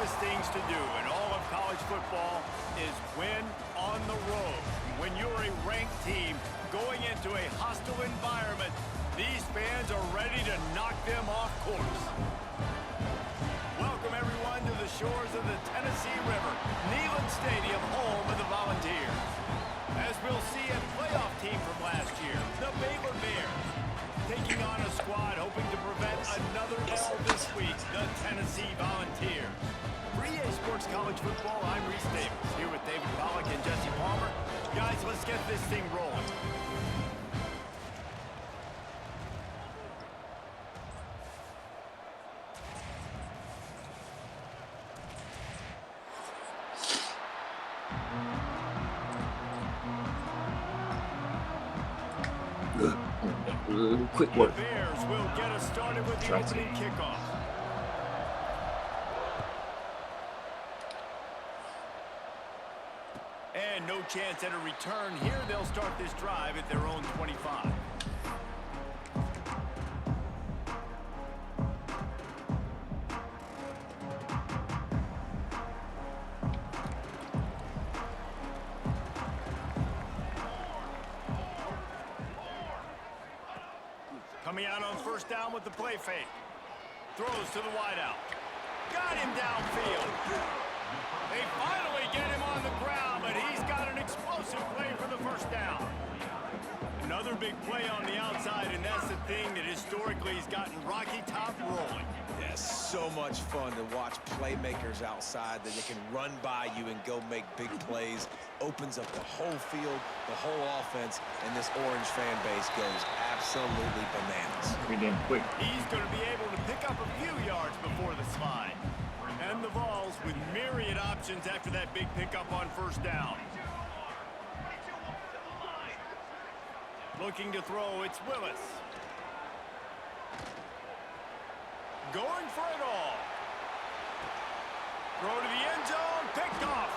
toughest things to do in all of college football is win on the road. When you're a ranked team going into a hostile environment, these fans are ready to knock them off course. Welcome, everyone, to the shores of the Tennessee River, Neyland Stadium, home of the Volunteers. As we'll see, a playoff team from last year, the Baylor Bears, taking on a squad hoping to prevent another L this week, the Tennessee Volunteers. For EA Sports College Football, I'm Reese Davis, here with David Pollack and Jesse Palmer. Guys, let's get this thing rolling. Quick work. The Bears will get us started with the opening kickoff. And no chance at a return here. They'll start this drive at their own 25. Coming out on first down with the play fake. Throws to the wideout. Got him downfield. They finally get him on the ground, but he's got an explosive play for the first down. Another big play on the outside, and that's the thing that historically has gotten Rocky Top rolling. Yeah, so much fun to watch playmakers outside that they can run by you and go make big plays. Opens up the whole field, the whole offense, and this Orange fan base goes absolutely bananas. Pretty damn quick. He's going to be able to pick up a few yards before the slide. And the Vols with myriad options after that big pickup on first down. Looking to throw, it's Willis. Going for it all. Throw to the end zone, picked off.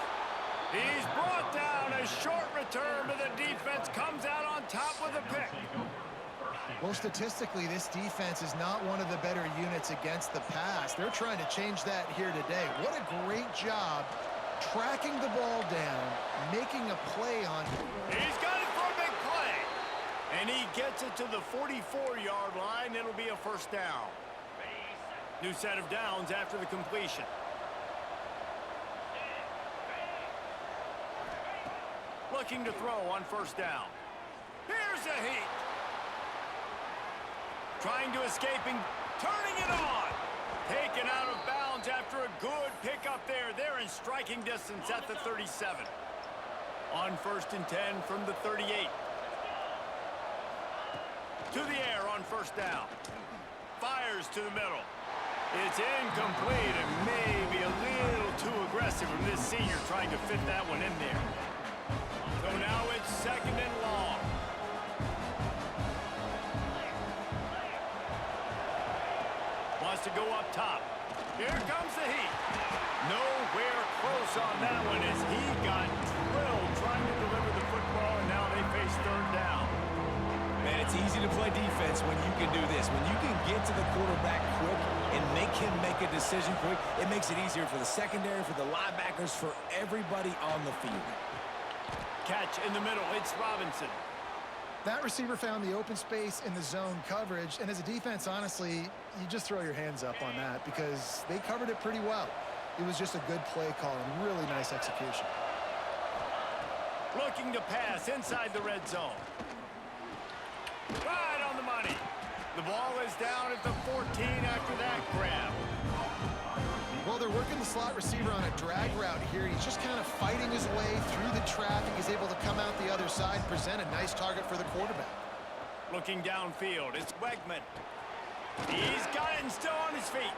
He's brought down. A short return, but the defense comes out on top with a pick. Well, statistically, this defense is not one of the better units against the pass. They're trying to change that here today. What a great job tracking the ball down, making a play on. He's got it for a big play. And he gets it to the 44-yard line. It'll be a first down. New set of downs after the completion. Looking to throw on first down. Here's a heat. Trying to escape and turning it on. Taken out of bounds after a good pickup there. They're in striking distance at the 37. On first and 10 from the 38. To the air on first down. Fires to the middle. It's incomplete and maybe a little too aggressive from this senior trying to fit that one in there. So now it's second and long. Wants to go up top. Here comes the heat. Nowhere close on that one as he got drilled trying to deliver the football, and now they face third down. Man, it's easy to play defense when you can do this. When you can get to the quarterback quick and make him make a decision quick, it makes it easier for the secondary, for the linebackers, for everybody on the field. Catch in the middle. It's Robinson. That receiver found the open space in the zone coverage, and as a defense, honestly, you just throw your hands up on that because they covered it pretty well. It was just a good play call and really nice execution. Looking to pass inside the red zone. Right on the money. The ball is down at the 14 after that grab. Well, they're working the slot receiver on a drag route here. He's just kind of fighting his way through the traffic. He's able to come out the other side, present a nice target for the quarterback. Looking downfield, it's Wegman. He's got it and still on his feet.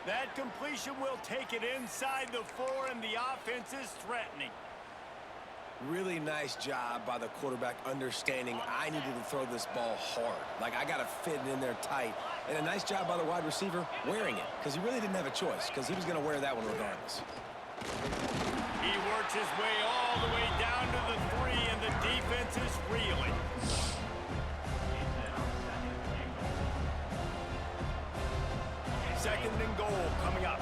That completion will take it inside the 4, and the offense is threatening. Really nice job by the quarterback understanding I needed to throw this ball hard. Like, I got to fit it in there tight. And a nice job by the wide receiver wearing it because he really didn't have a choice because he was going to wear that one regardless. He works his way all the way down to the 3, and the defense is reeling. Second and goal coming up.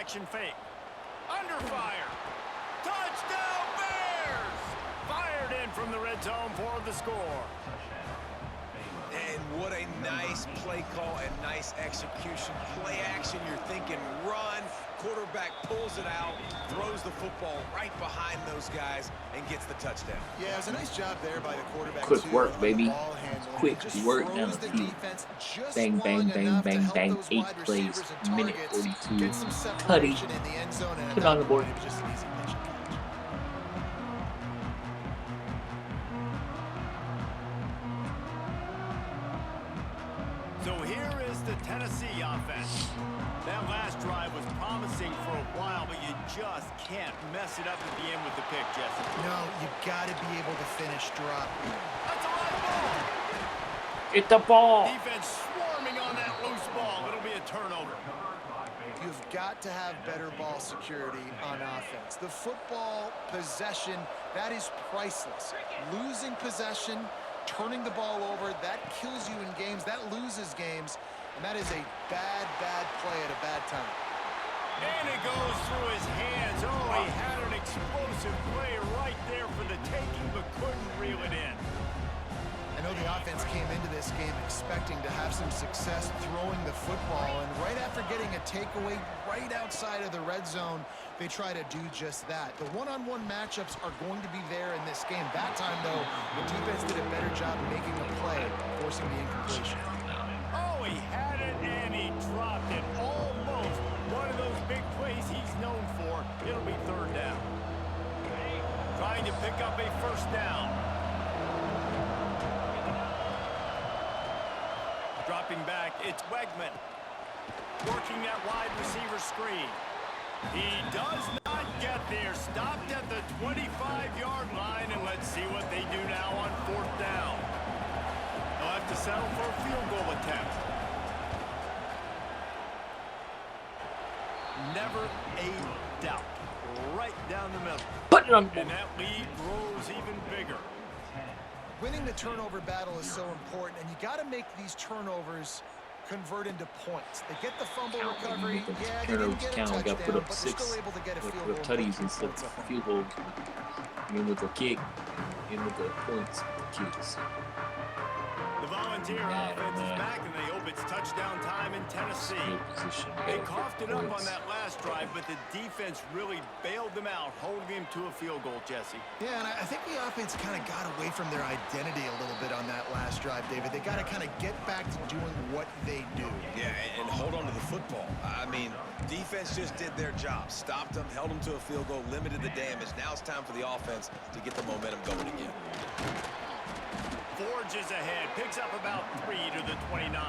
play-action fake. Under fire. Touchdown Bears! Fired in from the red zone for the score. And what a nice play call and nice execution. Play action, you're thinking run. Quarterback pulls it out, throws the football right behind those guys, and gets the touchdown. Yeah, it was a nice job there by the quarterback. Quick too, work, on baby. the ball handling. Quick Just work froze down the the field. defense just Bang, bang, long bang, enough to bang, help bang. those 8 wide plays, receivers and minute targets 42. get some Tutty. separation in the end zone. And Put it on the board. It was just an easy pitch and catch. So here is the Tennessee offense. That last drive was promising for a while, but you just can't mess it up at the end with the pick, Jesse. No, you got to be able to finish drop. That's a live ball. Get the ball. Defense swarming on that loose ball. It'll be a turnover. You've got to have better ball security on offense. The football possession, that is priceless. Losing possession, turning the ball over, that kills you in games, that loses games, and that is a bad, bad play at a bad time. And it goes through his hands. Oh, he had an explosive play right there for the taking, but couldn't reel it in. I know the offense came into this game expecting to have some success throwing the football, and right after getting a takeaway right outside of the red zone, they try to do just that. The one-on-one matchups are going to be there in this game. That time, though, the defense did a better job making a play, forcing the incompletion. Oh, he had it, and he dropped it. Almost one of those big plays he's known for. It'll be third down. Trying to pick up a first down. Dropping back, it's Wegman. Working that wide receiver screen. He does not get there. Stopped at the 25-yard line, and let's see what they do now on fourth down. They'll have to settle for a field goal attempt. Never a doubt. Right down the middle. Put it on. And that lead grows even bigger. Winning the turnover battle is so important, and you got to make these turnovers convert into points. They get the fumble recovery. Yeah, they didn't get a touchdown, got put up but 6. they're still able to get a field With goal. tutties instead of field goal. In with the kick. In with the points. Kicks. The Volunteer offense is back, and they hope it's touchdown time in Tennessee. They coughed it up on that last drive, but the defense really bailed them out, holding them to a field goal, Jesse. Yeah, and I think the offense kind of got away from their identity a little bit on that last drive, David. They got to kind of get back to doing what they do. Yeah, and hold on to the football. I mean, defense just did their job. Stopped them, held them to a field goal, limited the damage. Now it's time for the offense to get the momentum going again. Forges ahead, picks up about 3 to the 29.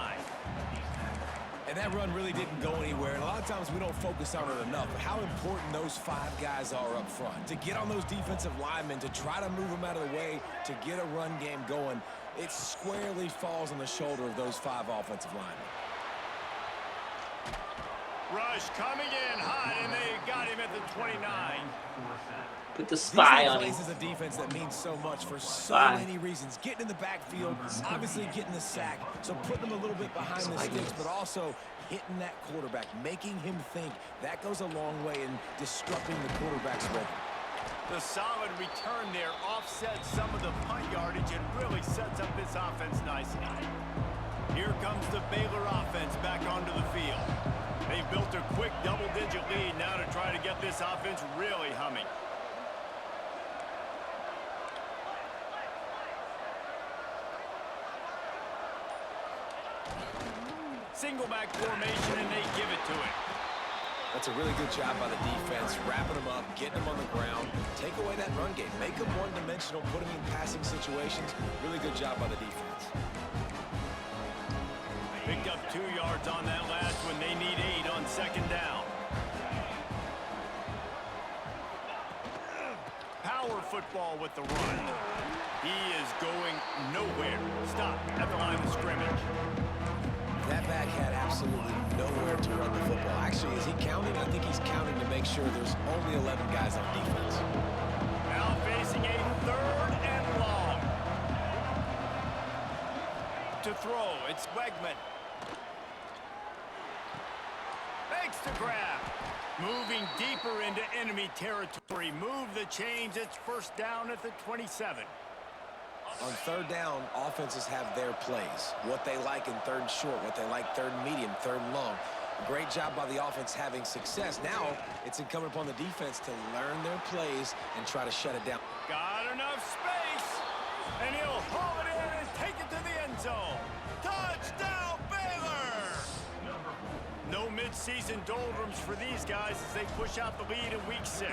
And that run really didn't go anywhere. And a lot of times we don't focus on it enough. But how important those 5 guys are up front. To get on those defensive linemen, to try to move them out of the way, to get a run game going, it squarely falls on the shoulder of those 5 offensive linemen. Rush coming in hot, and they got him at the 29. Put the spy on him. This is a defense that means so much for so many reasons. Getting in the backfield, obviously getting the sack, so putting them a little bit behind the sticks, but also hitting that quarterback, making him think. That goes a long way in disrupting the quarterback's rhythm. The solid return there offsets some of the punt yardage and really sets up this offense nicely. Here comes the Baylor offense back onto the field. They've built a quick double-digit lead now to try to get this offense really humming. Single back formation, and they give it to him. That's a really good job by the defense, wrapping them up, getting them on the ground, take away that run game, make them one-dimensional, put them in passing situations. Really good job by the defense. Picked up 2 yards on that last one. They need 8 on second down. Power football with the run. He is going nowhere. Stop at the line of scrimmage. That back had absolutely nowhere to run the football. Actually, is he counting? I think he's counting to make sure there's only 11 guys on defense. Now facing a 3rd and long. To throw, it's Wegman. Makes the grab. Moving deeper into enemy territory. Move the chains. It's first down at the 27. On third down, offenses have their plays. What they like in third and short, what they like third and medium, third and long. Great job by the offense having success. Now it's incumbent upon the defense to learn their plays and try to shut it down. Got enough space. And he'll haul it in and take it to the end zone. Touchdown, Baylor! No midseason doldrums for these guys as they push out the lead in week 6.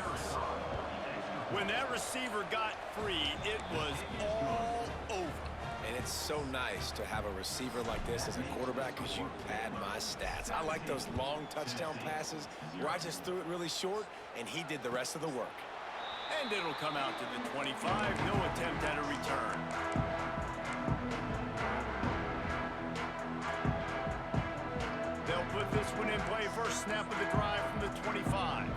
When that receiver got free, it was all over. And it's so nice to have a receiver like this as a quarterback because you pad my stats. I like those long touchdown passes where I just threw it really short and he did the rest of the work. And it'll come out to the 25. No attempt at a return. They'll put this one in play. First snap of the drive from the 25.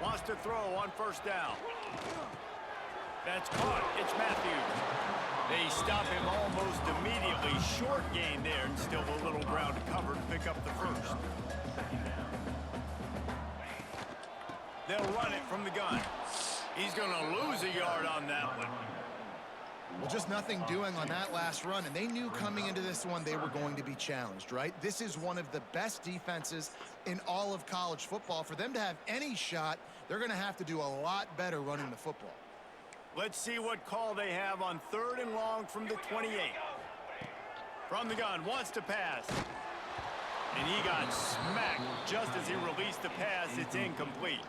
Wants to throw on first down. That's caught. It's Matthews. They stop him almost immediately. Short gain there and still a little ground to cover to pick up the first. They'll run it from the gun. He's going to lose a yard on that one. Well, just nothing doing on that last run, and they knew coming into this one they were going to be challenged, right? This is one of the best defenses in all of college football. For them to have any shot, they're going to have to do a lot better running the football. Let's see what call they have on third and long from the 28. From the gun, wants to pass. And he got smacked just as he released the pass. It's incomplete.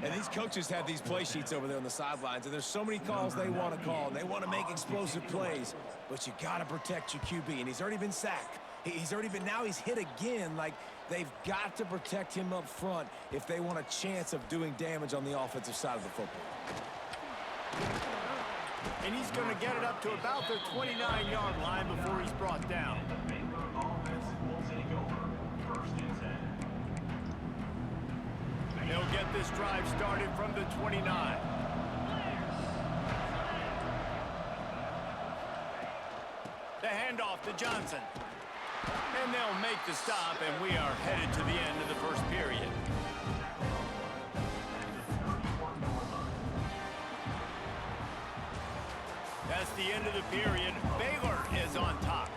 And these coaches have these play sheets over there on the sidelines, and there's so many calls they want to call, and they want to make explosive plays, but you got to protect your QB, and he's already been sacked. Now he's hit again. Like, they've got to protect him up front if they want a chance of doing damage on the offensive side of the football. And he's going to get it up to about the 29-yard line before he's brought down. They'll get this drive started from the 29. The handoff to Johnson. And they'll make the stop, and we are headed to the end of the first period. That's the end of the period. Baylor is on top,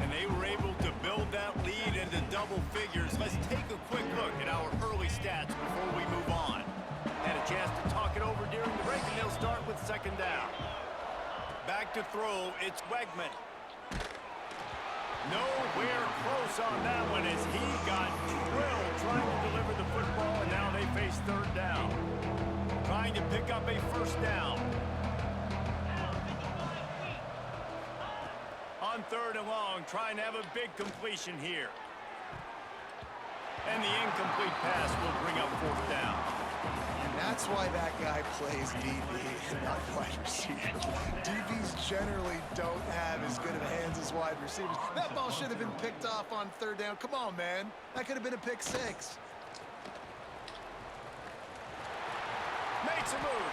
and they were able to build that lead into double figures. Let's take a quick look at our early stats before we move on. Had a chance to talk it over during the break, and they'll start with second down. Back to throw, it's Wegman. Nowhere close on that one as he got drilled trying to deliver the football, and now they face third down. Trying to pick up a first down. On third and long, trying to have a big completion here. And the incomplete pass will bring up fourth down. And that's why that guy plays DB and not wide receiver. DBs generally don't have as good of hands as wide receivers. That ball should have been picked off on third down. Come on, man. That could have been a pick six. Makes a move.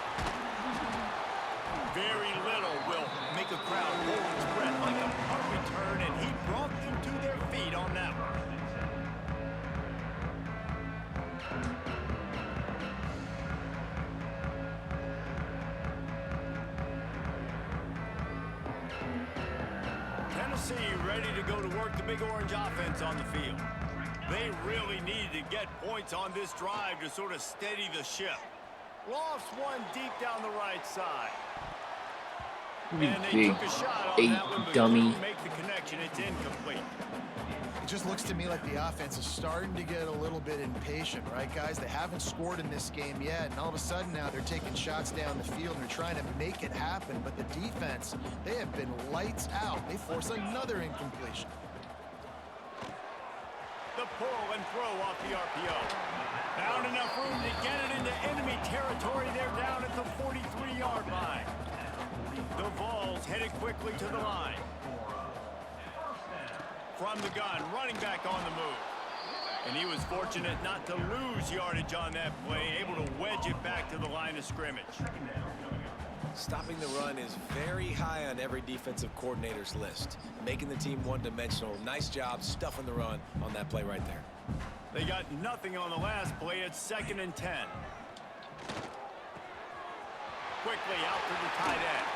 Very little will make a crowd hold its breath like a punt return, and he brought them to their feet on that one. Tennessee ready to go to work the Big Orange offense on the field. They really needed to get points on this drive to sort of steady the ship. Lofts one deep down the right side. And they took a shot on that one, but couldn't make the connection. It's incomplete. It just looks to me like the offense is starting to get a little bit impatient, right, guys? They haven't scored in this game yet, and all of a sudden now they're taking shots down the field and they're trying to make it happen. But the defense, they have been lights out. They force another incompletion. The pull and throw off the RPO. Found enough room to get it into enemy territory. They're down at the 43-yard line. The Vols headed quickly to the line. From the gun, running back on the move. And he was fortunate not to lose yardage on that play, able to wedge it back to the line of scrimmage. Stopping the run is very high on every defensive coordinator's list. Making the team one-dimensional. Nice job stuffing the run on that play right there. They got nothing on the last play. It's 2nd and 10. Quickly out to the tight end.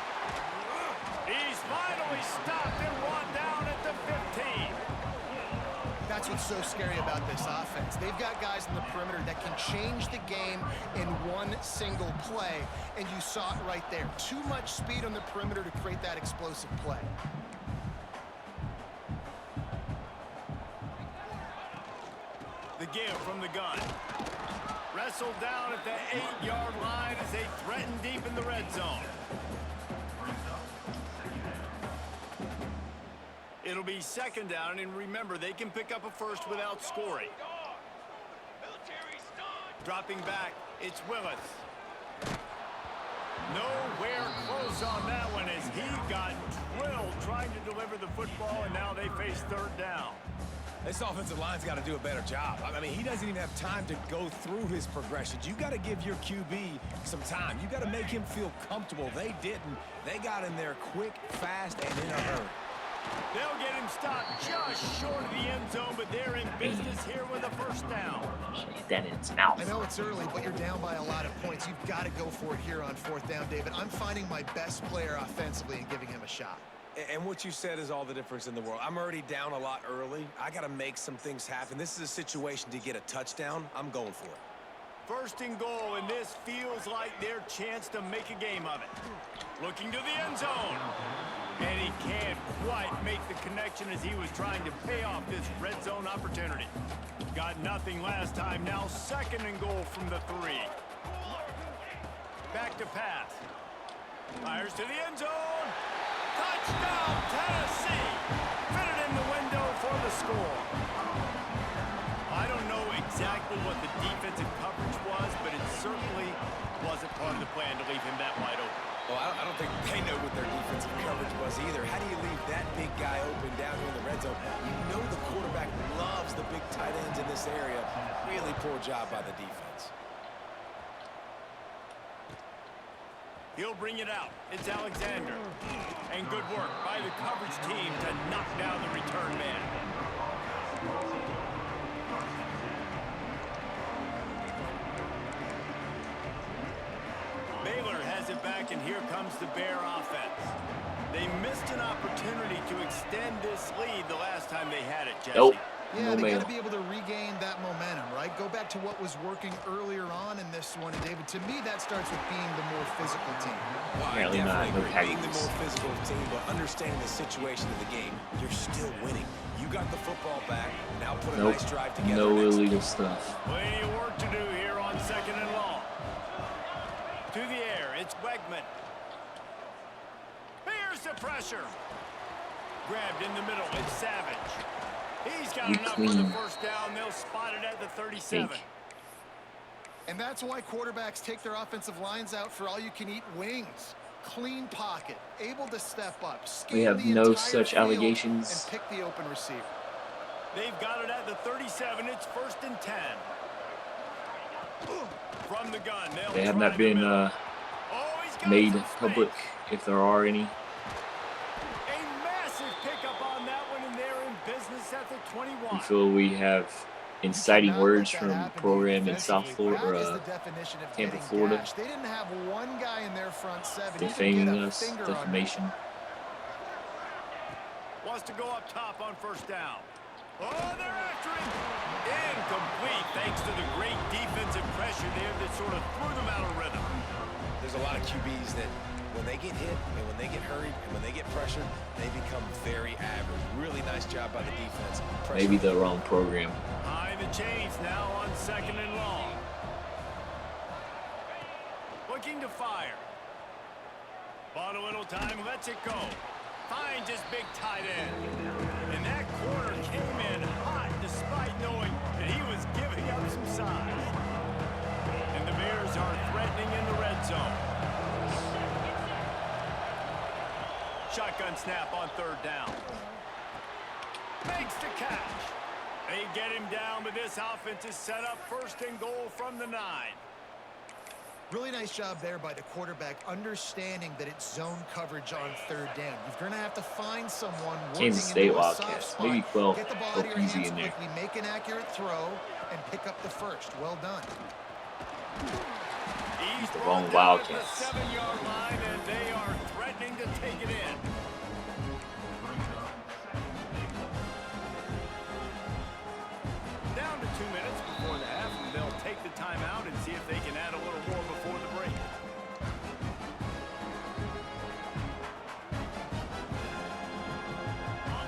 He's finally stopped and brought down at the 15. That's what's so scary about this offense. They've got guys in the perimeter that can change the game in one single play, and you saw it right there. Too much speed on the perimeter to create that explosive play. The give from the gun. Wrestled down at the 8-yard line as they threaten deep in the red zone. It'll be 2nd down, and remember, they can pick up a first without scoring. Dropping back, it's Willis. Nowhere close on that one as he got drilled trying to deliver the football, and now they face 3rd down. This offensive line's got to do a better job. I mean, he doesn't even have time to go through his progressions. You got to give your QB some time. You got to make him feel comfortable. They didn't. They got in there quick, fast, and in a hurry. They'll get him stopped just short of the end zone, but they're in business here with a 1st down. Hit that in its mouth. I know it's early, but you're down by a lot of points. You've got to go for it here on 4th down, David. I'm finding my best player offensively and giving him a shot. And what you said is all the difference in the world. I'm already down a lot early. I got to make some things happen. This is a situation to get a touchdown. I'm going for it. 1st and goal, and this feels like their chance to make a game of it. Looking to the end zone. And he can't quite make the connection as he was trying to pay off this red zone opportunity. Got nothing last time. Now 2nd and goal from the 3. Back to pass. Fires to the end zone. Touchdown, Tennessee! Fitted in the window for the score. I don't know exactly what the defensive coverage was, but it certainly wasn't part of the plan to leave him that wide open. Well, I don't think they know what their defensive coverage was either. How do you leave that big guy open down here in the red zone? You know the quarterback loves the big tight ends in this area. Really poor job by the defense. He'll bring it out. It's Alexander. And good work by the coverage team to knock down the return man. Baylor has it back, and here comes the Bear offense. They missed an opportunity to extend this lead the last time they had it, Jesse. Nope. Yeah, No they mail. got to be able to regain that momentum, right? Go back to what was working earlier on in this one. And David, to me, that starts with being the more physical team. Well, I Apparently not. definitely No agree. Being the packages. more physical team, but understanding the situation of the game, you're still winning. You got the football back. Now put a Nope. nice drive together. No and illegal stuff. Plenty of work to do here on 2nd and long. To the air, it's Wegman. Here's the pressure. Grabbed in the middle, it's Savage. He's got enough for the 1st down. They'll spot it at the 37. And that's why quarterbacks take their offensive lines out for all-you-can-eat wings. Clean pocket, able to step up, scan We have the no entire such field, allegations. and pick the open receiver. They've got it at the 37. It's 1st and 10. From the gun, they'll They have try not the been middle. He's got made some public, space. if there are any. A massive pickup on that one, and they're in business at the 21. We feel we have inciting Cannot words let that from a happen program in South defensively. Florida, That is the definition of Tampa, getting Florida, gashed. They didn't have one guy in their front seven. You could defaming get a us, finger on defamation. Wants to go up top on 1st down. Oh, they're after him. Incomplete thanks to the great defensive pressure there that sort of threw them out of rhythm. There's a lot of QBs that when they get hit and when they get hurried and when they get pressured, they become very average. Really nice job by the defense. Maybe the wrong program. High the chains now on 2nd and long. Looking to fire. Bought a little time, lets it go. Finds his big tight end. And that corner came in hot despite knowing that he was giving up some size. And the Bears are threatening in the red zone. Shotgun snap on 3rd down. Makes the catch. They get him down, but this offense is set up 1st and goal from the 9. Really nice job there by the quarterback, understanding that it's zone coverage on third down. You're going to have to find someone working Kansas State into a soft Wildcats. spot. Maybe 12. Get the ball Go out of your easy hands in there. quickly, make an accurate throw, and pick up the first. Well done. He's The brought wrong down Wildcats. at the 7-yard line, and they are threatening to take it in. Down to 2 minutes before the half, and they'll take the timeout and see if they can add a little more before the break.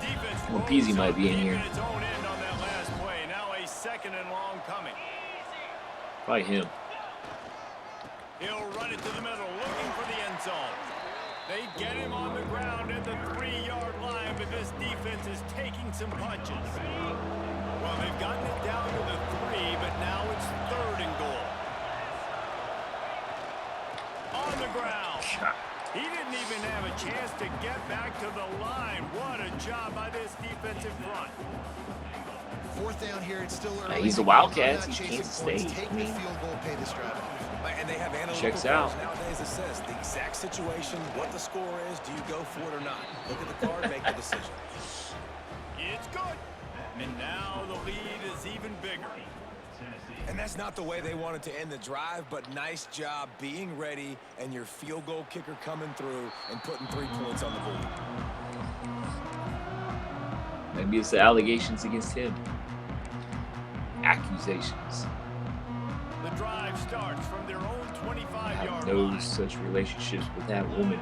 Defense Well, Peasy rolls might up be in deep here. its own end on that last play. Now a 2nd and long coming. Probably him. He'll run it to the middle, looking for the end zone. They get him on the ground at the 3-yard line, but this defense is taking some punches. Well, they've gotten it down to the 3, but now it's 3rd and goal. On the ground. He didn't even have a chance to get back to the line. What a job by this defensive front. 4th down here, it's still early. He's a I'm Wildcats. not He's chasing Kansas points. State. Take I the mean, field goal, pay this drive off. And they have analytical Checks out. tools nowadays that says the exact situation, what the score is, do you go for it or not? Look at the card, make the decision. It's good. And now the lead is even bigger. And that's not the way they wanted to end the drive, but nice job being ready and your field goal kicker coming through and putting 3 points on the board. Maybe it's the allegations against him. Accusations. The drive starts from their own I 25-yard have no line. such relationships with that woman.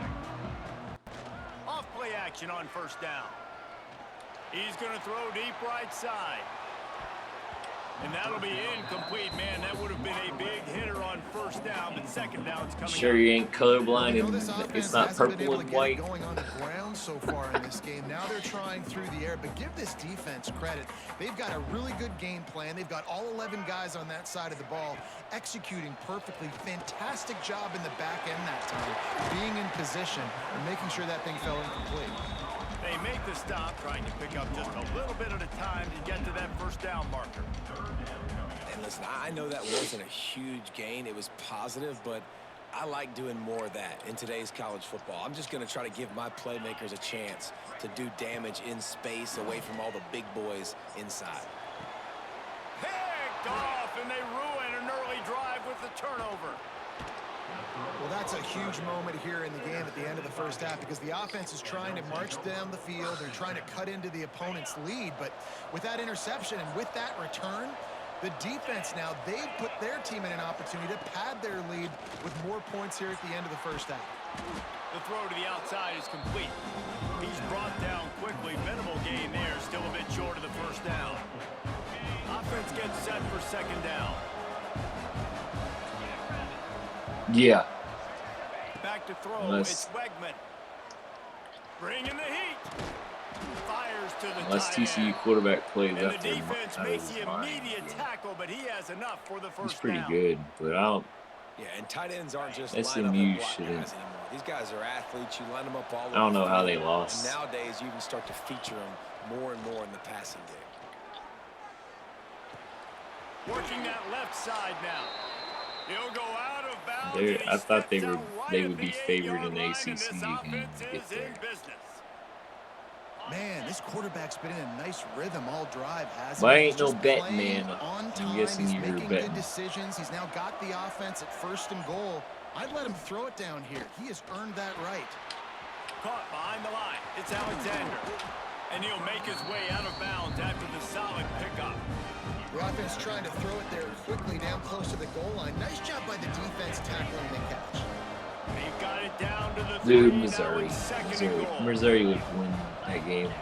Off play action on 1st down. He's going to throw deep right side. And that'll be incomplete, man. That would have been a big hitter on 1st down, but 2nd down's coming Sure up. you ain't colorblind You know, and this offense it's not hasn't been purple able and to get it white. going on the ground so far in this game. Now they're trying through the air, but give this defense credit. They've got a really good game plan. They've got all 11 guys on that side of the ball executing perfectly. Fantastic job in the back end that time, being in position and making sure that thing fell incomplete. They make the stop, trying to pick up just a little bit at a time to get to that 1st down marker. And listen, I know that wasn't a huge gain. It was positive, but I like doing more of that in today's college football. I'm just going to try to give my playmakers a chance to do damage in space away from all the big boys inside. Picked off, and they ruin an early drive with the turnover. Well, that's a huge moment here in the game at the end of the 1st half because the offense is trying to march down the field. They're trying to cut into the opponent's lead, but with that interception and with that return, the defense now, they've put their team in an opportunity to pad their lead with more points here at the end of the 1st half. The throw to the outside is complete. He's brought down quickly. Minimal gain there. Still a bit short of the 1st down. Offense gets set for 2nd down. Yeah. Back to throw. Unless- It's Wegman. Bringing the heat. Fires to the Unless tight TCU end. quarterback plays And the up there defense out of makes his the mind. immediate Yeah. tackle, but he has enough for the 1st He's pretty down. good, but I don't. Yeah, and tight ends aren't just SMU line up and block shouldn't. guys anymore. These guys are athletes. You line them up all over I don't the know how field. they lost. And nowadays, you can start to feature them more and more in the passing game. Working that left side now. He'll go out of bounds. They're- and he I thought they steps were- out right they at would the be favored 8-yard in the line, ACC and this if he offense didn't get is there. in business. Man, this quarterback's been in a nice rhythm all drive, hasn't Well, I he? ain't He's no just bet playing man. on I'm time. guessing He's you're making betting. good decisions. He's now got the offense at 1st and goal. I'd let him throw it down here. He has earned that right. Caught behind the line. It's Alexander. And he'll make his way out of bounds after the solid pickup. The offense trying to throw it there quickly down close to the goal line. Nice job by the defense tackling the catch. They've got it down to the Dude, 3. Missouri. Now it's 2nd and goal. Missouri would win that game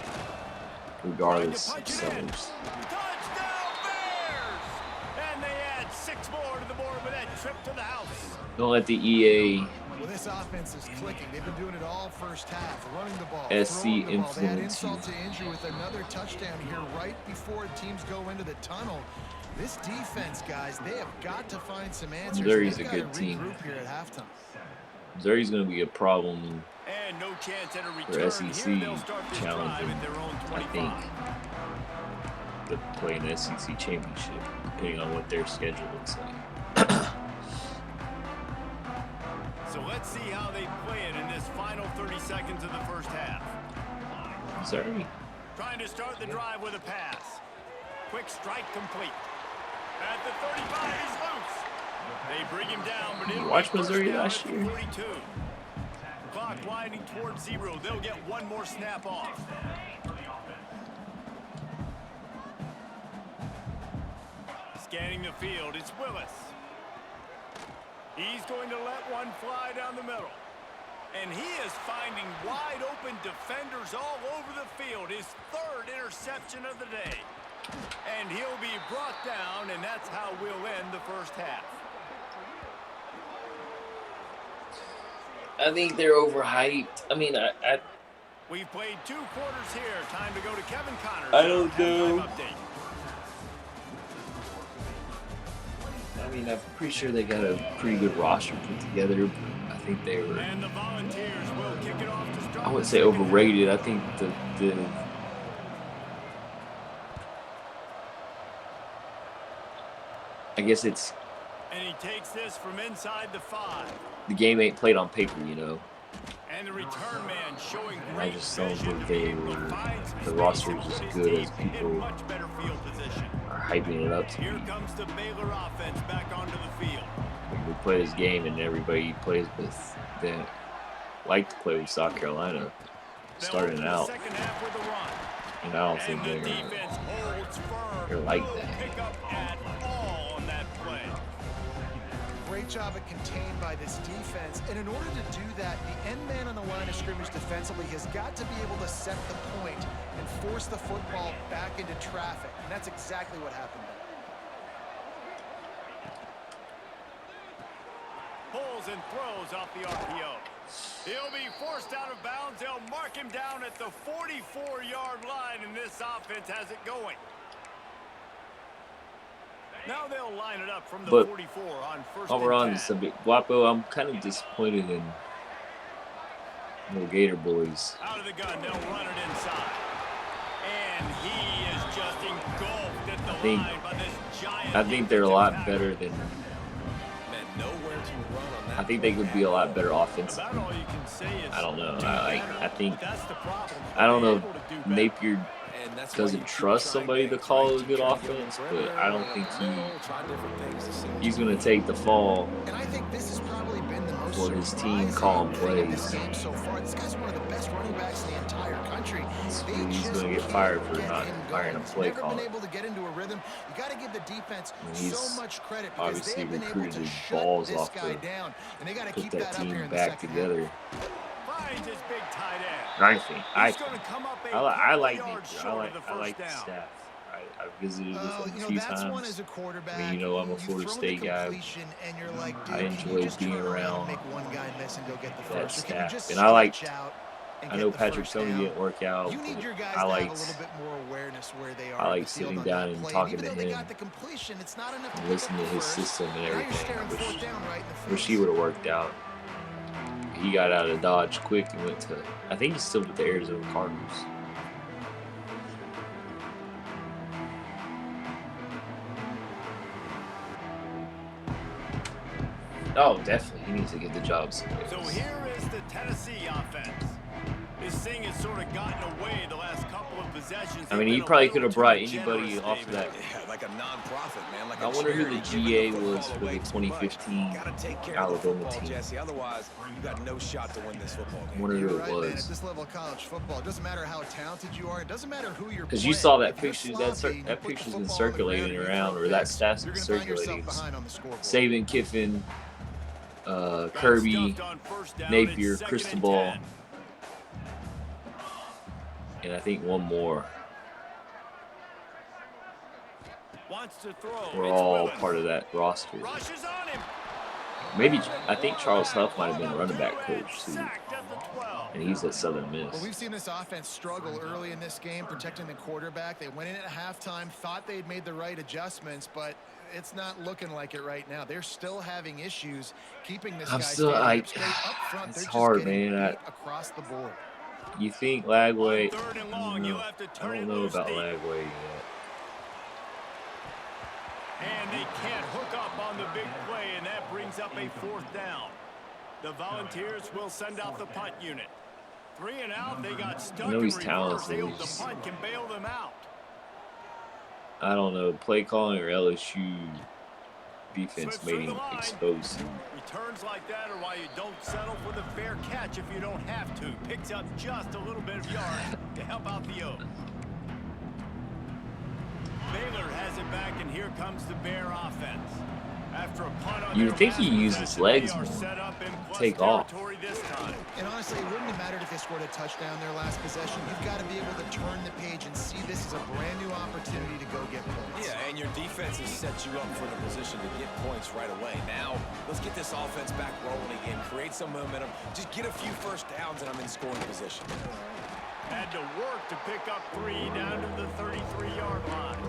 regardless of Trying to punch it in. sellers. Touchdown Bears! And they add 6 more to the board with that trip to the house. Don't let the EA Well, this offense is clicking. They've been doing it all 1st half, running the ball, SC throwing the ball. They had influence insult to injury with another touchdown here right before teams go into the tunnel. This defense, guys, they have got to find some answers. Missouri's They've a got good to team. regroup here at halftime. Missouri's going to be a problem And no chance at a for return. SEC Here they'll start this drive challenging, at their own I 25. think, to play an SEC championship, depending on what their schedule looks like. let's see how they play it in this final 30 seconds of the first half. Sorry. Trying to start the drive with a pass. Quick strike complete. At the 35, he's loose. They bring him down, but You watched Missouri last year? 42. Clock winding towards 0. They'll get one more snap off. Scanning the field, it's Willis. He's going to let one fly down the middle. And he is finding wide open defenders all over the field. His third interception of the day. And he'll be brought down, and that's how we'll end the first half. I think they're overhyped. I mean, We've played 2 quarters here. Time to go to Kevin Connors. I don't know. Update. I mean, I'm pretty sure they got a pretty good roster put together. I think they were. And the Volunteers will kick it off to start. I wouldn't say overrated. I think the I guess it's. And he takes this from inside the 5. The game ain't played on paper, you know. And the return man showing And I great just don't vision think to be they able to were. find some The space roster and is put as his good as team in people much better field position. are hyping it up to Here be. comes the Baylor offense back onto the field. We play this game, and everybody plays with that like to play with South Carolina starting out. Second half with a run. And I don't And think the they're defense holds firm. they're like No that. pickup at all on that play. Great job at contained by this defense. And in order to do that, the end man on the line of scrimmage defensively has got to be able to set the point and force the football back into traffic. And that's exactly what happened there. Pulls and throws off the RPO. He'll be forced out of bounds. They'll mark him down at the 44-yard line, and this offense has it going. Now they'll line it up from the 44 on first While we're on and this 10. subject, Guapo, I'm kind of disappointed in little Gator boys. Out of the gun, they'll run it inside. And he is just engulfed at the line by this giant. I think they're a lot defensive better than. Man, nowhere to run on that. I think they could be a lot better offensively. About all you can say is I don't know. I think. that's the problem. I don't know. They're able to do better. Napier And that's why you doesn't keep trust trying somebody to things, call right? a good Keep trying to get offense, on the but perimeter, I don't think try different things to see. he's going to take the fall And I think this has probably been the most for his team surprising calling thing in this plays. game so far. This guy's one of the best running backs in the entire country. They He's just going to get can't fired for get not him hiring a going. play He's never caller. been able to get into a rhythm. You got to give the defense He's so much credit because obviously they've been able recruited to his shut balls this off guy to down, and they got to put keep that that up here team in the back second together. Finds his big tight end. I think. He's going to come up a I like couple Napier. yards I short like of the I like first the down. staff. I visited with Well, him you a know, few that's one times. as a quarterback. I mean, you know, I'm a you've Florida thrown State the guy. completion and you're like, dude, I can you enjoy just being turn around and make one guy miss and go get the that first? Or can you staff. just And I liked. stretch out and I get know the Patrick first Tony down? didn't work out. You need but your guys I to have a liked little bit more awareness where they are. I on like the field sitting on down that and play. talking Even to though they him got the completion, it's not enough to and pick listening up to the his first. system and Now you're everything. staring fourth down right in the Wish face. he would have worked out. He got out of Dodge quick and went to. I think he's still with the Arizona Cardinals. Oh, definitely. He needs to get the job somewhere. So here is the Tennessee offense. This thing has sort of gotten away the last couple of possessions. I mean, They've he been a probably little could have too brought anybody generous, off of that. Yeah, like a non-profit, man. Like I a wonder who the charity GA giving the was football for the away too much. 2015 Gotta take care Alabama of the football, team. Jesse. Otherwise, you got no shot to win this football I game. wonder who You're it right, man. At was. this level of college football, it doesn't matter how talented you are. It doesn't matter who you're Because playing. you saw that If you're picture, sloppy, you that put the picture's been football on the ground circulating and you around, throw or that picks, stat's you're been gonna find yourself circulating. behind on the scoreboard. Saban, Kiffin, Got Kirby, stuffed on first down. Napier, It's second and Cristobal, 10. and I think one more. Wants to throw. We're It's all Willis. part of that roster. Rushes on him. Maybe I think Charles Huff might have been running back coach too, Sacked at the 12. and he's at Southern Well, Miss. we've seen this offense struggle early in this game, protecting the quarterback. They went in at halftime, thought they'd made the right adjustments, but it's not looking like it right now. They're still having issues keeping this I'm guy still standing like, up straight up front. it's They're just hard, getting man. beat across the board. You think Lagway? On third and I long, don't you know. have to I turn don't it know loose about deep. Lagway yet. And they can't hook up on the big play, and that brings up a fourth down. The Volunteers will send out the punt unit. 3 and out, they got stuck know in he's reverse. talented. They hope the punt can bail them out. I don't know. Play calling or LSU defense Slips made through him the line. exposed. Returns like that are why you don't settle for the fair catch if you don't have to. Picks up just a little bit of yard to help out the Oaks. Baylor has it back, and here comes the Bear offense. After a punt on You would think their he last used his possession, legs they are more. set up in plus Take off. territory this time. And honestly, it wouldn't have mattered if they scored a touchdown their last possession. You've got to be able to turn the page and see this as a brand new opportunity to go get points. Yeah, and your defense has set you up for the position to get points right away. Now, let's get this offense back rolling again. Create some momentum. Just get a few first downs, and I'm in scoring position. Had to work to pick up 3 down to the 33-yard line.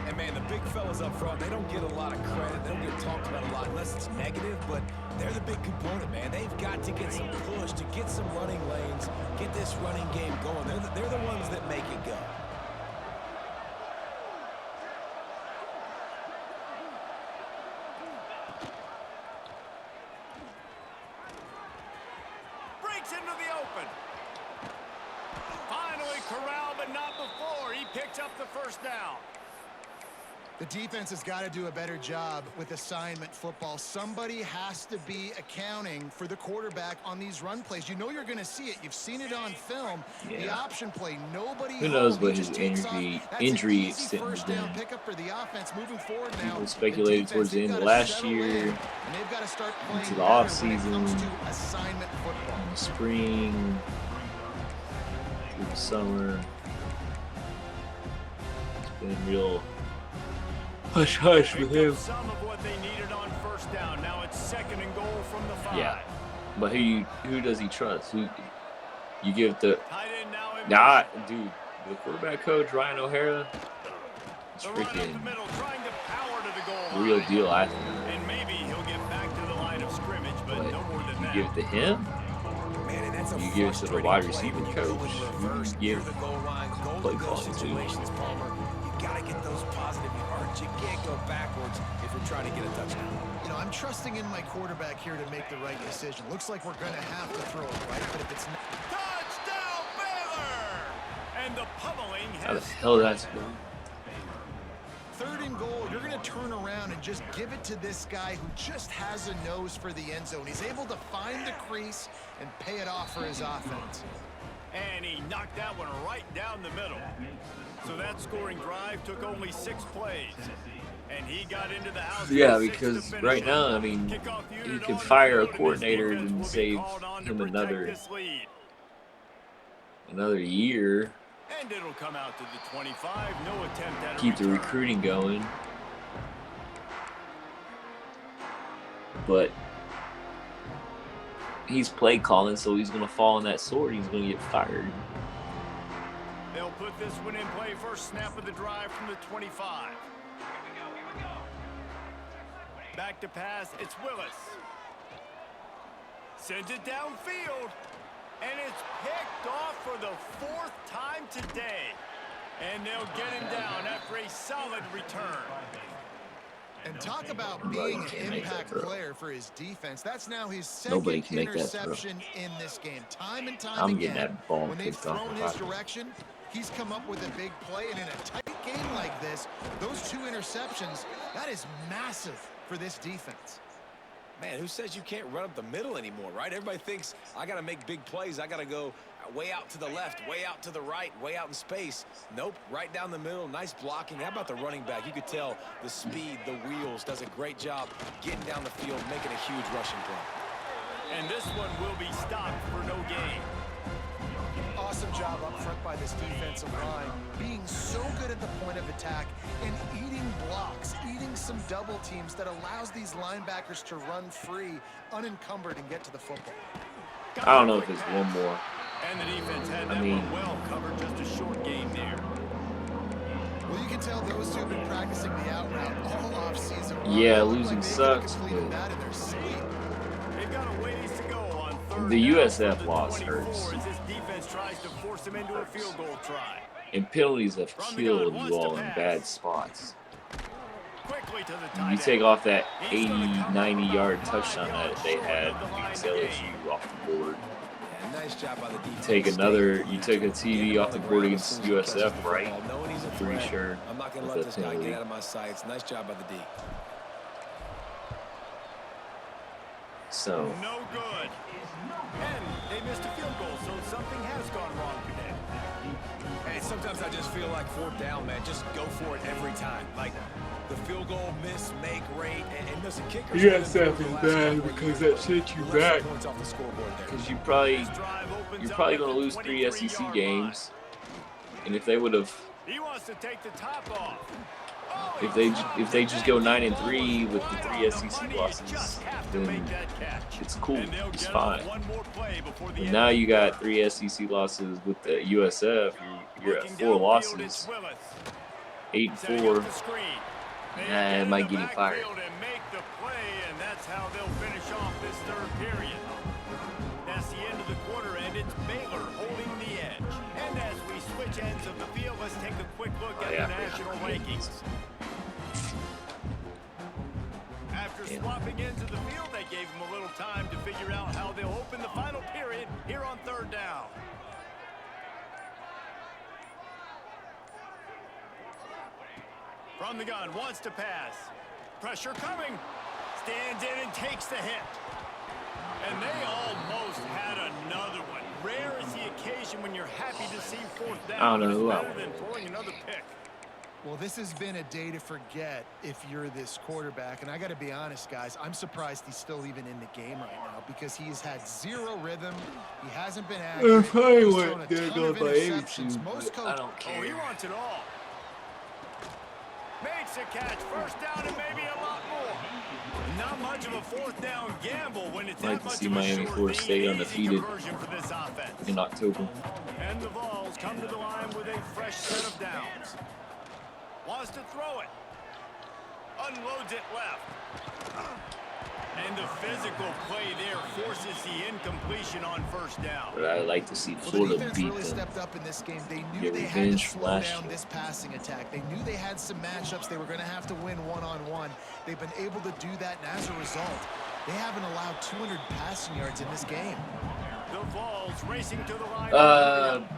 And, man, the big fellas up front, they don't get a lot of credit. They don't get talked about a lot unless it's negative, but they're the big component, man. They've got to get some push, to get some running lanes, get this running game going. They're the ones that make it go. Breaks into the open. Finally corralled, but not before. He picks up the first down. The defense has got to do a better job with assignment football. Somebody has to be accounting for the quarterback on these run plays. You know you're going to see it. You've seen it on film. Yeah. The option play, nobody. Who knows home. what He his just takes injury off. That's an easy extent has first down been. pickup for the offense moving forward now. People speculated The towards the defense, end of they've gotta last settle year, in, and they've got to start playing into the better offseason, when it comes to assignment football. in the spring, through the summer. It's been real hush-hush with Picked him. up some of what they needed on first down. Now it's 2nd and goal from the 5. Yeah. But who does he trust? Who you give the Tight end now in dude, the quarterback coach Ryan O'Hara, it's the run up the freaking middle, trying to power to the goal real line. deal athlete. And maybe he'll get back to the line of scrimmage, but But no more than you that. give it to him, Man, and that's a you give it to the frustrating wide play receiver when you go coach, in you reverse give near the goal line, play goal to go calling too. situations, Palmer. You got to get those positive yards. You can't go backwards if you're trying to get a touchdown. You know, I'm trusting in my quarterback here to make the right decision. Looks like we're going to have to throw it right, but if it's not. Touchdown, Baylor! And the pummeling How the has hell did that score? 3rd and goal, you're going to turn around and just give it to this guy who just has a nose for the end zone. He's able to find the crease and pay it off for his offense. And he knocked that one right down the middle. So that scoring drive took only 6 plays. And he got into the house. Yeah, with 6 to because finish right it. now, I mean, Kickoff he unit could on the fire a field, and this coordinator defense and will be save called on to him protect another this lead. year. And it'll come out to the 25. No attempt at a Keep the return. recruiting going. But he's play calling, so he's going to fall on that sword. He's going to get fired. They'll put this one in play. First snap of the drive from the 25. Back to pass. It's Willis. Sends it downfield. And it's picked off for the 4th time today. And they'll get him down after a solid return. And talk about being an impact player for his defense. That's now his Nobody 2nd can make that throw. interception in this game. Time and time I'm again, getting that ball when they've kicked off thrown the his pocket. direction, he's come up with a big play. And in a tight game like this, those 2 interceptions, that is massive for this defense. Man, who says you can't run up the middle anymore, right? Everybody thinks I got to make big plays. I got to go way out to the left, way out to the right, way out in space. Nope, right down the middle. Nice blocking. How about the running back? You could tell the speed, the wheels, does a great job getting down the field, making a huge rushing play. And this one will be stopped for no gain. Awesome job up front by this defensive line, being so good at the point of attack and eating blocks, eating some double teams that allows these linebackers to run free, unencumbered, and get to the football. I don't know if it's one more. And the defense had I that mean- one well covered. Just a short game there. Well, you can tell those two have been practicing the out route all offseason. Yeah, They look losing like they could have sucks, completed but- that in their sleep. They've got a ways to go on 3rd The down USF from the loss 24 hurts. as this defense tries to force them into a field goal try. And penalties have From the killed gun, you wants to all in pass. bad spots. Quickly to the tight You take end. off that 80, 90-yard touchdown that they had against LSU off the board. Yeah, nice job by the defense. Take another. You took a Get TD him off on the the board ground as against soon as he catches USF, the right? football. Knowing he's a Pretty threat, sure. I'm not going to With let that this guy penalty. get out of my sights. Nice job by the D. So No good. And they missed a field goal, so something has gone wrong today. Hey, sometimes I just feel like 4th down, man. Just go for it every time. Like the field goal, miss, make, rate, and listen, kickers. USF is bad because that sets you back. Points off the scoreboard there. Because you're This drive probably opens up going at to the lose 3 SEC 23-yard games, and if they would have, line. He wants to take the top off. Oh, if they just go 9-3 with the 3 SEC Money, losses, just have to then make that catch. it's cool. And they'll It's get off fine. one more play before the And end now of the you got 3 SEC losses with the USF. You're at Looking 4 downfield, losses, it's Willis. 8-4. Setting up the screen. They Nah, get it in might the get him fired. backfield and make the play, and that's how they'll finish off this 3rd period. That's the end of the quarter, and it's Baylor holding the edge. And as we switch ends of the field, let's take a quick look at yeah, the national rankings. After swapping ends of the field, they gave them a little time to figure out how they'll open the final period here on 3rd down. From the gun, wants to pass. Pressure coming. Stands in and takes the hit. And they almost had another one. Rare is the occasion when you're happy to see 4th down. I don't know It's who I better want. than throwing another pick. Well, this has been a day to forget if you're this quarterback. And I got to be honest, guys, I'm surprised he's still even in the game right now because he has had 0 rhythm. He hasn't been accurate. probably He's went thrown a there ton going of by interceptions. attitude, Most but I coaches. don't Oh, he care. wants it all. Makes a catch. 1st down and maybe a lot more. Not much of a 4th down gamble when it's I'd like that to much see of a Miami, sure Florida thing. State Easy undefeated conversion for this offense. in October. And the Vols come to the line with a fresh set of downs. Wants to throw it. Unloads it left. And the physical play there forces the incompletion on 1st down. But I'd like to see Well, the Florida defense beat really them. stepped up in this game. They knew Get they had to revenge slow last down year. this passing attack. They knew they had some matchups they were going to have to win one-on-one. They've been able to do that, and as a result, they haven't allowed 200 passing yards in this game. The Vols racing to the line.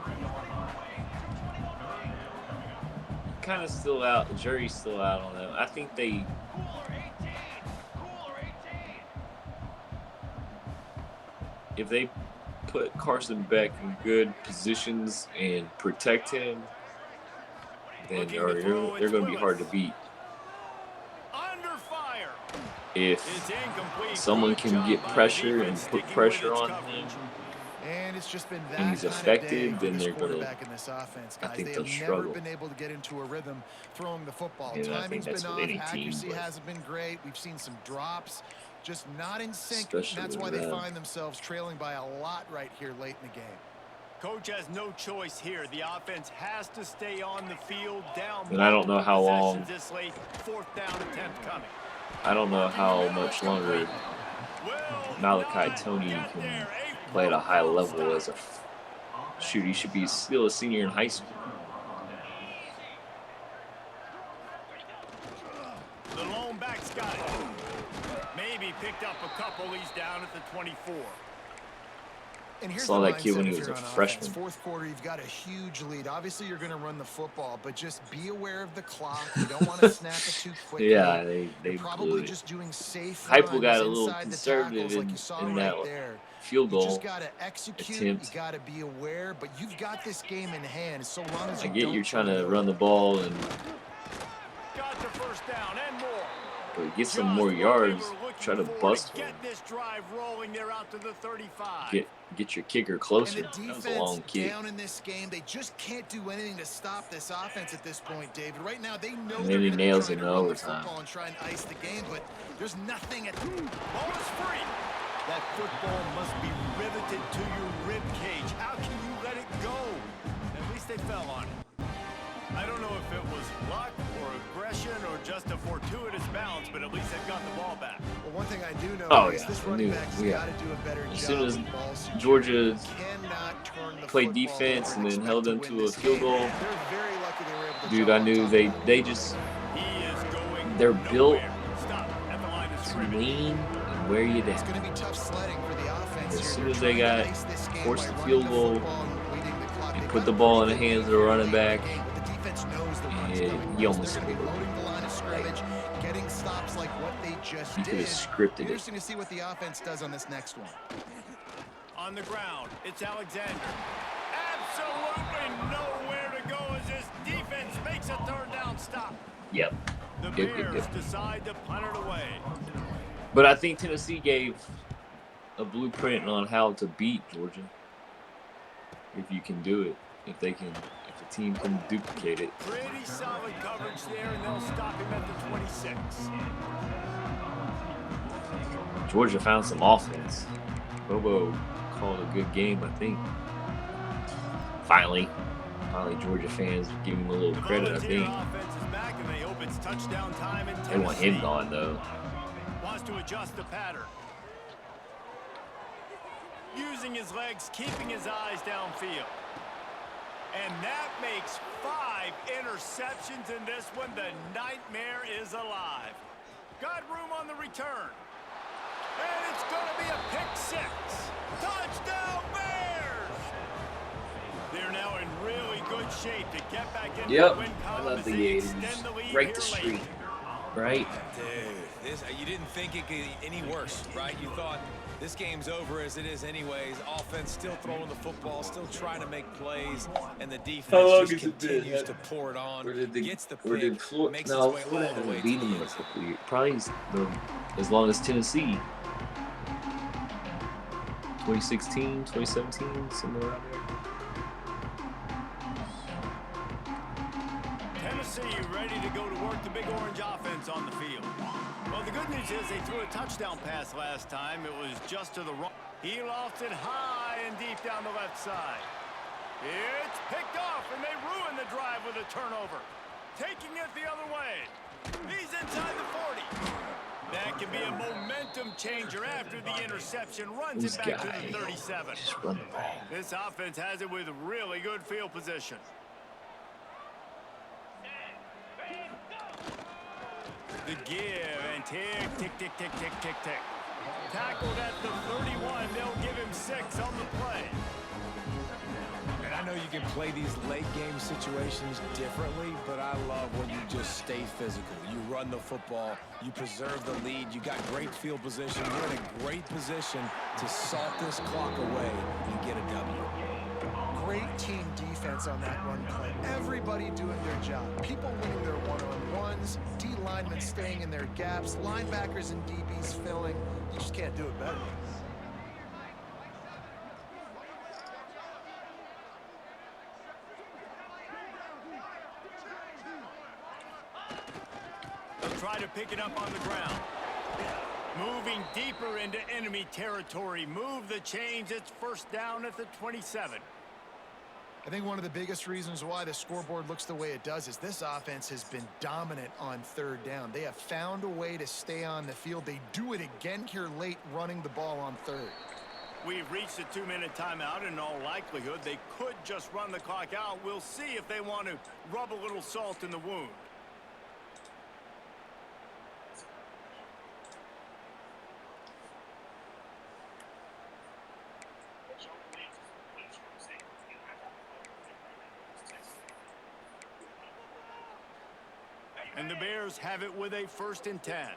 Kind of still out. The jury's still out on them. I think they. If they put Carson Beck in good positions and protect him, then they're going to be hard to beat. Under fire. If It's incomplete. someone Good can job get by the pressure and defense put sticking pressure with its on coverage. him, And it's just been that and he's kind of effective, day for then this they're gonna- quarterback in this offense, I guys. think They they'll have never struggle. been able to get into a rhythm throwing the football. Yeah, I think Timing's that's been with off, any team, accuracy but- hasn't been great. We've seen some drops, just not in sync. Especially That's with why they them. find themselves trailing by a lot right here late in the game. Coach has no choice here. The offense has to stay on the field down. And I don't know how long- possessions This late 4th down attempt coming. I don't know how much longer Will Malachi not Tony get can there. play at a high football level stop. as a shoot. He should be still a senior in high school. The lone back's got it. Maybe picked up a couple. He's down at the 24. And here's Saw the that kid mindset when he if was you're a on offense. freshman. 4th quarter, you've got a huge lead. Obviously, you're going to run the football, but just be aware of the clock. You don't want to snap it too quickly. Yeah, they You're blew probably it. just doing safe Heupel runs got a little inside the conservative tackles like you saw in right that there. field You goal just got to execute. attempt. You got to be aware, but you've got this game in hand. So long as I you get don't you're trying turn it to over. run the ball and Got the 1st down and more. get some Just more what they yards. were looking Try to for bust one. Get this drive rolling. They're out to the 35. Get your kicker And closer. the That was a defense long kick. down in this game, they just can't do anything to stop this offense at this point, David. Right now, they know And they're then he going to be nails trying it to in run the overtime. football and try and ice the game, but there's nothing at Ball is free. That football must be riveted to your rib cage. How can you let it go? At least they fell on it. I don't know if it was luck or aggression or just a fortuitous bounce, but at least they've got the ball back. Well, one thing I do know Oh, is yeah, this I running knew- back's yeah. got to do a better As job soon as with ball security. Georgia Cannot turn the played football defense over and then expect held them win to a this field game. goal, They're very lucky they were able to dude, jump I on knew top of they that. they just He is going they're built Stop at the line of to scrimmage. lean and wear you It's down. going to be tough sledding for the offense. As here. soon They're as they trying to got ice this game forced by the running field the goal, football and bleeding the clock. they They've put got the a ball in pretty the good hands of the lead running here late in back, the game, but the defense knows the run's and coming. he almost They're going to be scored. loading the line of scrimmage, getting stops like what they just He could did. have scripted it. Interesting to see what the offense does on this next one. On the ground, it's Alexander. Absolutely nowhere to go as this defense makes a third down stop. Yep. The Yep. Bears decide to punt it away. But I think Tennessee gave a blueprint on how to beat Georgia. If you can do it, if the team can duplicate it. Pretty solid coverage there, and they'll stop him at the 26. Georgia found some offense. Bobo called a good game, I think. Finally, Georgia fans give him a little credit, I think. Offense is back, and they hope it's touchdown time in They want him gone, though. Wants to adjust the pattern. Using his legs, keeping his eyes downfield. And that makes 5 interceptions in this one. The nightmare is alive. Got room on the return. And it's going to be a pick 6. Touchdown Bears! They're now in really good shape to get back into the win I column love as the they Gators. extend the lead Right here the late. street. Right? Dude, you didn't think it could get any worse, right? You thought this game's over as it is anyways. Offense still throwing the football, still trying to make plays, and the defense just continues to pour it on. Gets the pick, makes its way Florida all the way hasn't to beat the them in a end zone. couple years. Probably as long as Tennessee. 2016, 2017, somewhere around there. Tennessee ready to go to work the big orange offense on the field. Well, the good news is they threw a touchdown pass last time. It was just to the wrong. He lofts it high and deep down the left side. It's picked off, and they ruin the drive with a turnover. Taking it the other way. He's inside the 40. That can be a momentum changer after the interception. Runs it back to the 37. Just run the ball. This offense has it with really good field position. The give and tick, tick, tick, tick, tick, tick, tick. Tackled at the 31. They'll give him 6 on the play. And I know you can play these late game situations differently, but I love when you just stay physical. You run the football, you preserve the lead, you got great field position. You're in a great position to salt this clock away and get a W. Great team defense on that run play. Everybody doing their job. People winning their one-on-ones, D linemen staying in their gaps, linebackers and DBs filling. You just can't do it better. They'll try to pick it up on the ground. Moving deeper into enemy territory. Move the chains. It's first down at the 27. I think one of the biggest reasons why the scoreboard looks the way it does is this offense has been dominant on third down. They have found a way to stay on the field. They do it again here late, running the ball on third. We've reached a 2-minute timeout. In all likelihood, they could just run the clock out. We'll see if they want to rub a little salt in the wound. And the Bears have it with a 1st and 10.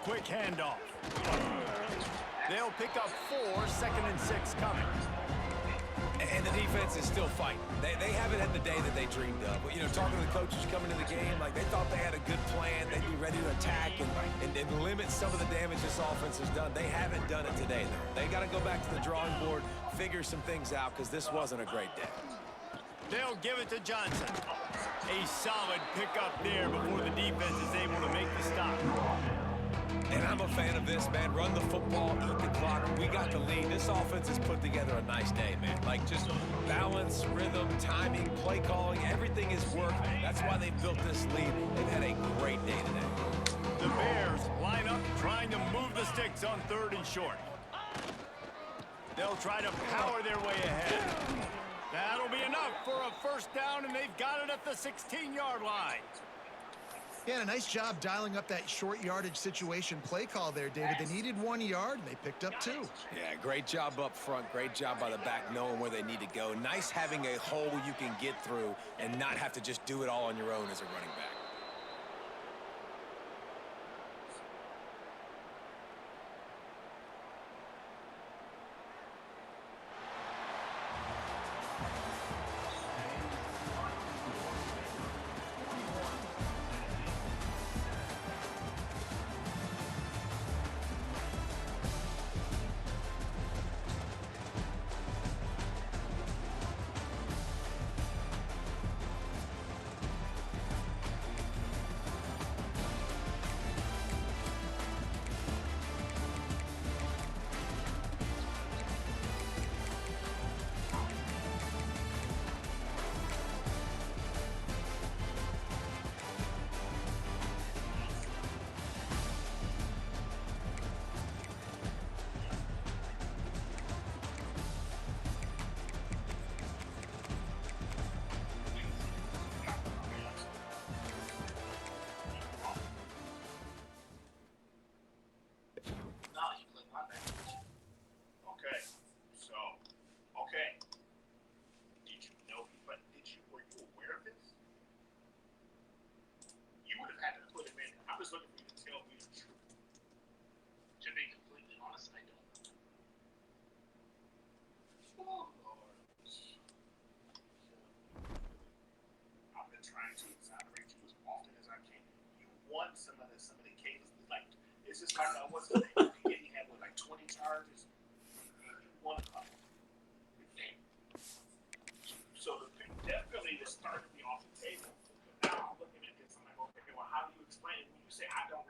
Quick handoff. They'll pick up 4, 2nd and 6 coming. And the defense is still fighting. They haven't had the day that they dreamed of. But, you know, talking to the coaches coming to the game, like they thought they had a good plan. They'd be ready to attack and limit some of the damage this offense has done. They haven't done it today, though. They got to go back to the drawing board, figure some things out, because this wasn't a great day. They'll give it to Johnson. A solid pickup there before the defense is able to make the stop. And I'm a fan of this, man. Run the football, eat the clock. We got the lead. This offense has put together a nice day, man. Like, just balance, rhythm, timing, play calling, everything has worked. That's why they built this lead. They've had a great day today. The Bears line up trying to move the sticks on 3rd and short. They'll try to power their way ahead. That'll be enough for a first down, and they've got it at the 16-yard line. Yeah, and a nice job dialing up that short yardage situation play call there, David. They needed 1 yard, and they picked up 2. Yeah, great job up front. Great job by the back knowing where they need to go. Nice having a hole you can get through and not have to just do it all on your own as a running back. Say I don't